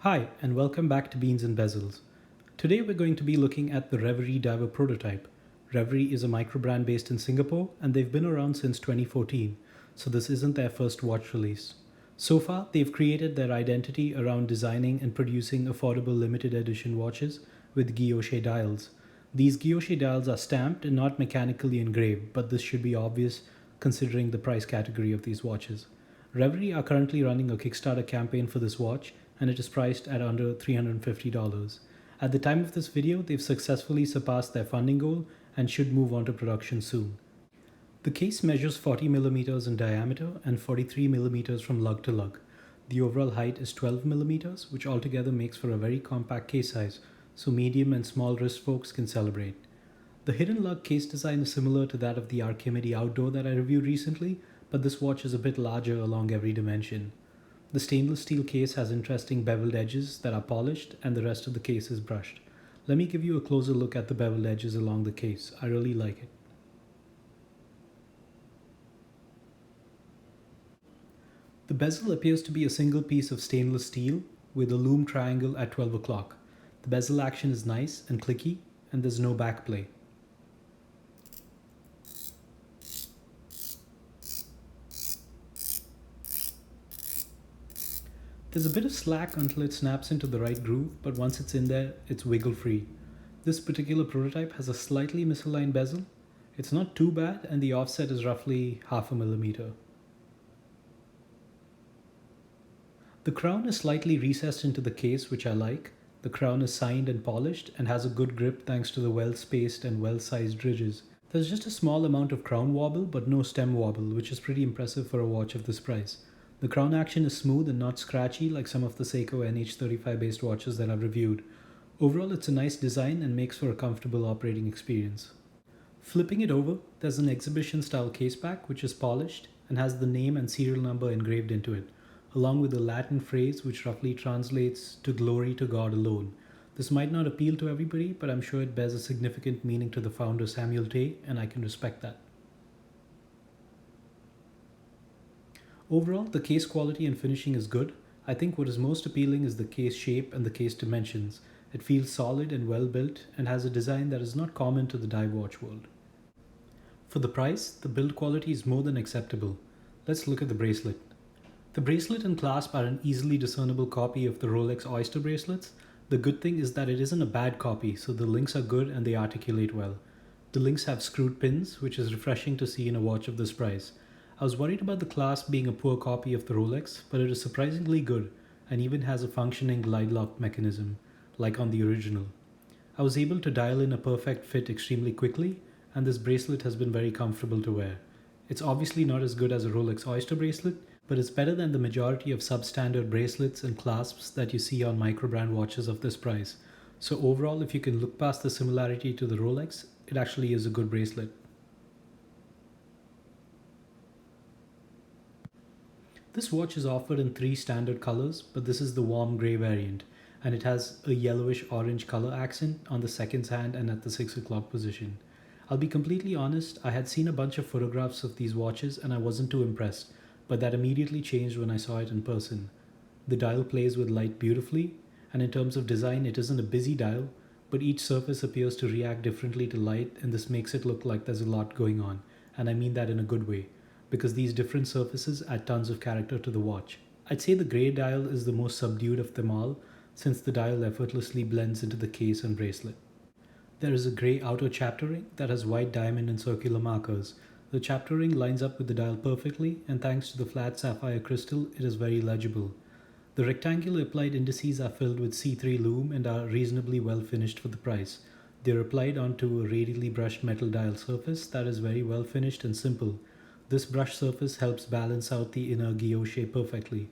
Hi, and welcome back to Beans and Bezels. Today we're going to be looking at the Reverie Diver prototype. Reverie is a microbrand based in Singapore, and they've been around since 2014, so this isn't their first watch release. So far, they've created their identity around designing and producing affordable limited edition watches with guilloche dials. These guilloche dials are stamped and not mechanically engraved, but this should be obvious considering the price category of these watches. Reverie are currently running a Kickstarter campaign for this watch, and it is priced at under $350. At the time of this video, they've successfully surpassed their funding goal and should move on to production soon. The case measures 40mm in diameter and 43mm from lug to lug. The overall height is 12mm, which altogether makes for a very compact case size, so medium and small wrist folks can celebrate. The hidden lug case design is similar to that of the Archimede Outdoor that I reviewed recently, but this watch is a bit larger along every dimension. The stainless steel case has interesting beveled edges that are polished, and the rest of the case is brushed. Let me give you a closer look at the beveled edges along the case. I really like it. The bezel appears to be a single piece of stainless steel with a Lume triangle at 12 o'clock. The bezel action is nice and clicky, and there's no backplay. There's a bit of slack until it snaps into the right groove, but once it's in there, it's wiggle free. This particular prototype has a slightly misaligned bezel. It's not too bad, and the offset is roughly 0.5 millimeter. The crown is slightly recessed into the case, which I like. The crown is signed and polished and has a good grip thanks to the well-spaced and well-sized ridges. There's just a small amount of crown wobble, but no stem wobble, which is pretty impressive for a watch of this price. The crown action is smooth and not scratchy like some of the Seiko NH35 based watches that I've reviewed. Overall, it's a nice design and makes for a comfortable operating experience. Flipping it over, there's an exhibition style caseback which is polished and has the name and serial number engraved into it, along with a Latin phrase which roughly translates to glory to God alone. This might not appeal to everybody, but I'm sure it bears a significant meaning to the founder Samuel Tay, and I can respect that. Overall, the case quality and finishing is good. I think what is most appealing is the case shape and the case dimensions. It feels solid and well built and has a design that is not common to the dive watch world. For the price, the build quality is more than acceptable. Let's look at the bracelet. The bracelet and clasp are an easily discernible copy of the Rolex Oyster bracelets. The good thing is that it isn't a bad copy, so the links are good and they articulate well. The links have screwed pins, which is refreshing to see in a watch of this price. I was worried about the clasp being a poor copy of the Rolex, but it is surprisingly good and even has a functioning glide lock mechanism, like on the original. I was able to dial in a perfect fit extremely quickly, and this bracelet has been very comfortable to wear. It's obviously not as good as a Rolex Oyster bracelet, but it's better than the majority of substandard bracelets and clasps that you see on microbrand watches of this price. So overall, if you can look past the similarity to the Rolex, it actually is a good bracelet. This watch is offered in 3 standard colors, but this is the warm grey variant, and it has a yellowish orange color accent on the seconds hand and at the 6 o'clock position. I'll be completely honest, I had seen a bunch of photographs of these watches and I wasn't too impressed, but that immediately changed when I saw it in person. The dial plays with light beautifully, and in terms of design it isn't a busy dial, but each surface appears to react differently to light, and this makes it look like there's a lot going on, and I mean that in a good way, because these different surfaces add tons of character to the watch. I'd say the grey dial is the most subdued of them all, since the dial effortlessly blends into the case and bracelet. There is a grey outer chapter ring that has white diamond and circular markers. The chapter ring lines up with the dial perfectly, and thanks to the flat sapphire crystal, it is very legible. The rectangular applied indices are filled with C3 lume and are reasonably well finished for the price. They are applied onto a radially brushed metal dial surface that is very well finished and simple. This brush surface helps balance out the inner guilloche perfectly.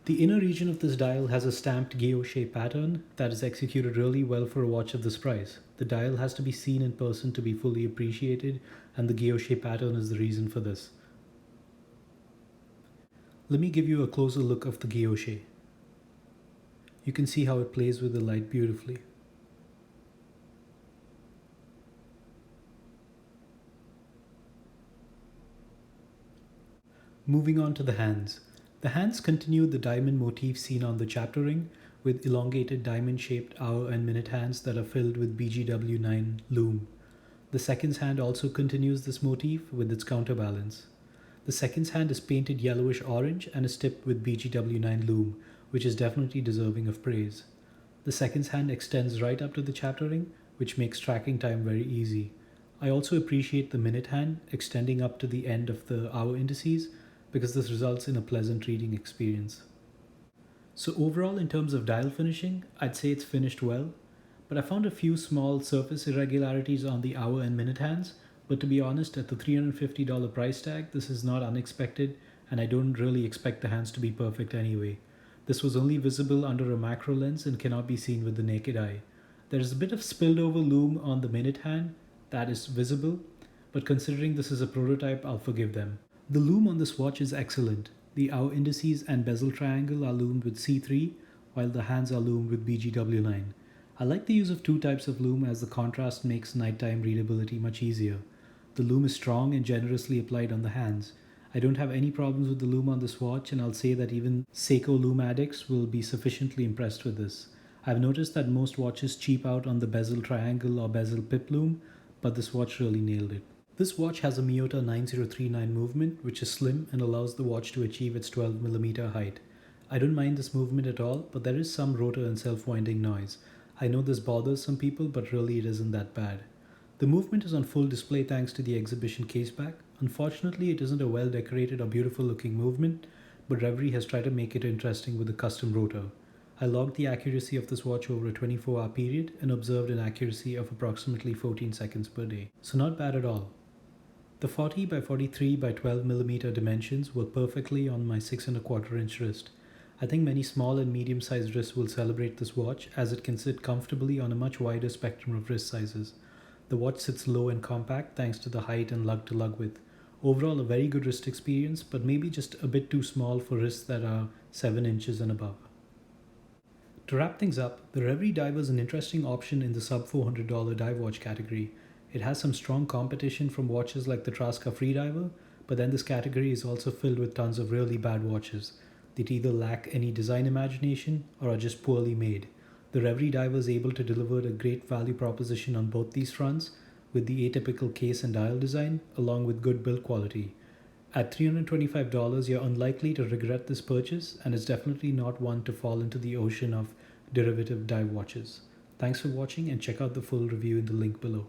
The inner region of this dial has a stamped guilloche pattern that is executed really well for a watch of this price. The dial has to be seen in person to be fully appreciated, and the guilloche pattern is the reason for this. Let me give you a closer look of the guilloche. You can see how it plays with the light beautifully. Moving on to the hands. The hands continue the diamond motif seen on the chapter ring, with elongated diamond-shaped hour and minute hands that are filled with BGW9 Lume. The seconds hand also continues this motif with its counterbalance. The seconds hand is painted yellowish orange and is tipped with BGW9 Lume, which is definitely deserving of praise. The seconds hand extends right up to the chapter ring, which makes tracking time very easy. I also appreciate the minute hand extending up to the end of the hour indices because this results in a pleasant reading experience. So overall, in terms of dial finishing, I'd say it's finished well, but I found a few small surface irregularities on the hour and minute hands, but to be honest, at the $350 price tag, this is not unexpected, and I don't really expect the hands to be perfect anyway. This was only visible under a macro lens and cannot be seen with the naked eye. There is a bit of spilled over lume on the minute hand that is visible, but considering this is a prototype, I'll forgive them. The lume on this watch is excellent. The hour indices and bezel triangle are lumed with C3, while the hands are lumed with BGW9. I like the use of two types of lume as the contrast makes nighttime readability much easier. The lume is strong and generously applied on the hands. I don't have any problems with the lume on this watch, and I'll say that even Seiko lume addicts will be sufficiently impressed with this. I've noticed that most watches cheap out on the bezel triangle or bezel pip lume, but this watch really nailed it. This watch has a miyota 9039 movement, which is slim and allows the watch to achieve its 12mm height. I don't mind this movement at all, but there is some rotor and self-winding noise. I know this bothers some people, but really it isn't that bad. The movement is on full display thanks to the exhibition caseback. Unfortunately, it isn't a well-decorated or beautiful-looking movement, but Reverie has tried to make it interesting with a custom rotor. I logged the accuracy of this watch over a 24-hour period and observed an accuracy of approximately 14 seconds per day. So not bad at all. The 40 by 43 by 12mm dimensions work perfectly on my 6¼ inch wrist. I think many small and medium-sized wrists will celebrate this watch as it can sit comfortably on a much wider spectrum of wrist sizes. The watch sits low and compact thanks to the height and lug-to-lug width. Overall, a very good wrist experience, but maybe just a bit too small for wrists that are 7 inches and above. To wrap things up, the Reverie Diver is an interesting option in the sub $400 dive watch category. It has some strong competition from watches like the Traska Freediver, but then this category is also filled with tons of really bad watches that either lack any design imagination or are just poorly made. The Reverie Diver is able to deliver a great value proposition on both these fronts with the atypical case and dial design along with good build quality. At $325, you're unlikely to regret this purchase, and it's definitely not one to fall into the ocean of derivative dive watches. Thanks for watching, and check out the full review in the link below.